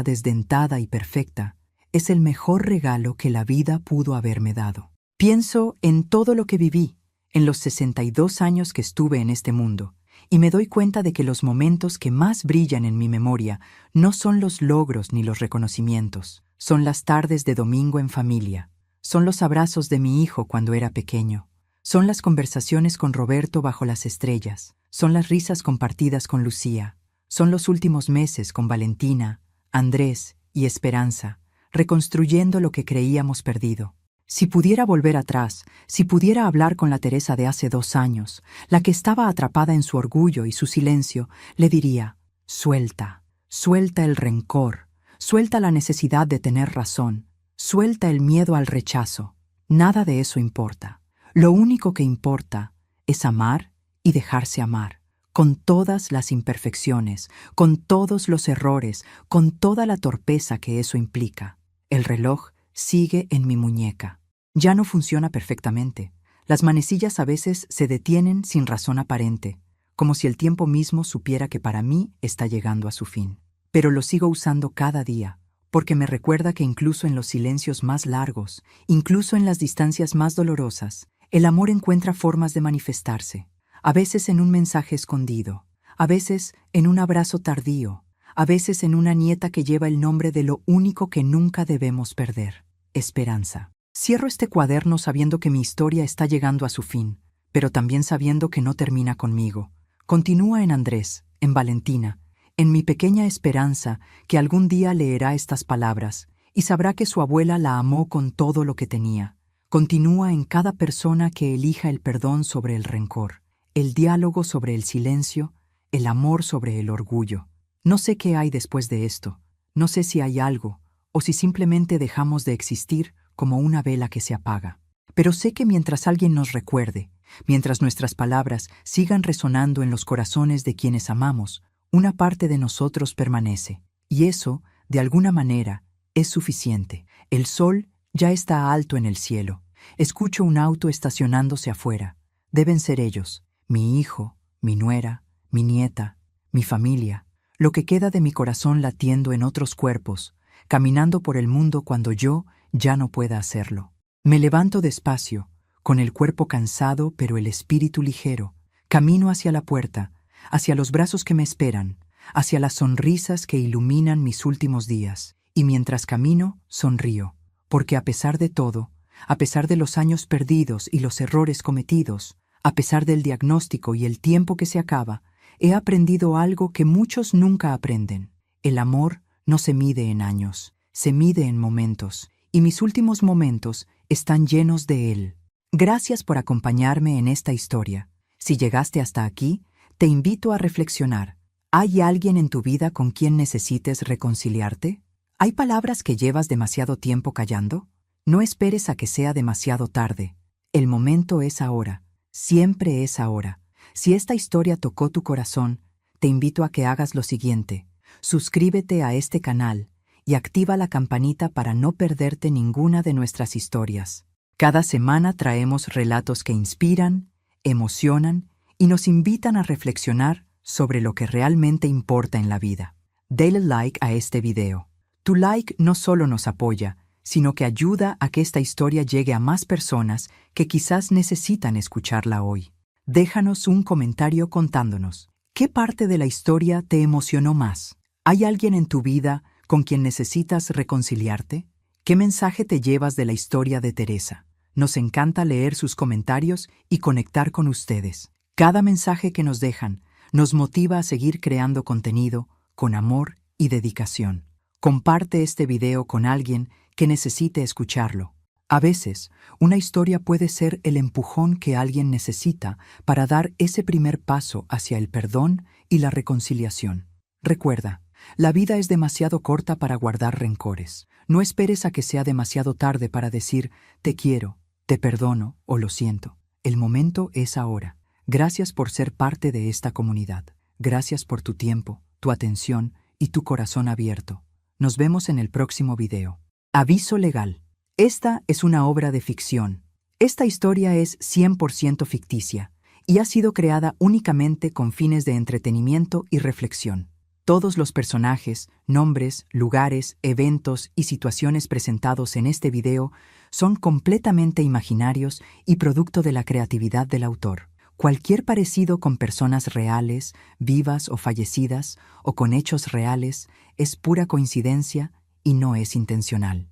desdentada y perfecta, es el mejor regalo que la vida pudo haberme dado. Pienso en todo lo que viví, en los 62 años que estuve en este mundo, y me doy cuenta de que los momentos que más brillan en mi memoria no son los logros ni los reconocimientos, son las tardes de domingo en familia, son los abrazos de mi hijo cuando era pequeño, son las conversaciones con Roberto bajo las estrellas, son las risas compartidas con Lucía, son los últimos meses con Valentina, Andrés y Esperanza, reconstruyendo lo que creíamos perdido. Si pudiera volver atrás, si pudiera hablar con la Teresa de hace 2 años, la que estaba atrapada en su orgullo y su silencio, le diría: suelta, suelta el rencor, suelta la necesidad de tener razón, suelta el miedo al rechazo. Nada de eso importa. Lo único que importa es amar y dejarse amar, con todas las imperfecciones, con todos los errores, con toda la torpeza que eso implica. El reloj sigue en mi muñeca. Ya no funciona perfectamente. Las manecillas a veces se detienen sin razón aparente, como si el tiempo mismo supiera que para mí está llegando a su fin. Pero lo sigo usando cada día, porque me recuerda que incluso en los silencios más largos, incluso en las distancias más dolorosas, el amor encuentra formas de manifestarse, a veces en un mensaje escondido, a veces en un abrazo tardío, a veces en una nieta que lleva el nombre de lo único que nunca debemos perder: esperanza. Cierro este cuaderno sabiendo que mi historia está llegando a su fin, pero también sabiendo que no termina conmigo. Continúa en Andrés, en Valentina, en mi pequeña Esperanza, que algún día leerá estas palabras y sabrá que su abuela la amó con todo lo que tenía. Continúa en cada persona que elija el perdón sobre el rencor, el diálogo sobre el silencio, el amor sobre el orgullo. No sé qué hay después de esto, no sé si hay algo, o si simplemente dejamos de existir como una vela que se apaga. Pero sé que mientras alguien nos recuerde, mientras nuestras palabras sigan resonando en los corazones de quienes amamos, una parte de nosotros permanece. Y eso, de alguna manera, es suficiente. El sol ya está alto en el cielo. Escucho un auto estacionándose afuera. Deben ser ellos, mi hijo, mi nuera, mi nieta, mi familia. Lo que queda de mi corazón latiendo en otros cuerpos, caminando por el mundo cuando yo ya no pueda hacerlo. Me levanto despacio, con el cuerpo cansado pero el espíritu ligero. Camino hacia la puerta, hacia los brazos que me esperan, hacia las sonrisas que iluminan mis últimos días. Y mientras camino, sonrío, porque a pesar de todo, a pesar de los años perdidos y los errores cometidos, a pesar del diagnóstico y el tiempo que se acaba, he aprendido algo que muchos nunca aprenden. El amor no se mide en años, se mide en momentos, y mis últimos momentos están llenos de él. Gracias por acompañarme en esta historia. Si llegaste hasta aquí, te invito a reflexionar. ¿Hay alguien en tu vida con quien necesites reconciliarte? ¿Hay palabras que llevas demasiado tiempo callando? No esperes a que sea demasiado tarde. El momento es ahora, siempre es ahora. Si esta historia tocó tu corazón, te invito a que hagas lo siguiente: suscríbete a este canal y activa la campanita para no perderte ninguna de nuestras historias. Cada semana traemos relatos que inspiran, emocionan y nos invitan a reflexionar sobre lo que realmente importa en la vida. Dale like a este video. Tu like no solo nos apoya, sino que ayuda a que esta historia llegue a más personas que quizás necesitan escucharla hoy. Déjanos un comentario contándonos, ¿qué parte de la historia te emocionó más? ¿Hay alguien en tu vida con quien necesitas reconciliarte? ¿Qué mensaje te llevas de la historia de Teresa? Nos encanta leer sus comentarios y conectar con ustedes. Cada mensaje que nos dejan nos motiva a seguir creando contenido con amor y dedicación. Comparte este video con alguien que necesite escucharlo. A veces, una historia puede ser el empujón que alguien necesita para dar ese primer paso hacia el perdón y la reconciliación. Recuerda, la vida es demasiado corta para guardar rencores. No esperes a que sea demasiado tarde para decir te quiero, te perdono o lo siento. El momento es ahora. Gracias por ser parte de esta comunidad. Gracias por tu tiempo, tu atención y tu corazón abierto. Nos vemos en el próximo video. Aviso legal. Esta es una obra de ficción. Esta historia es 100% ficticia y ha sido creada únicamente con fines de entretenimiento y reflexión. Todos los personajes, nombres, lugares, eventos y situaciones presentados en este video son completamente imaginarios y producto de la creatividad del autor. Cualquier parecido con personas reales, vivas o fallecidas, o con hechos reales, es pura coincidencia y no es intencional.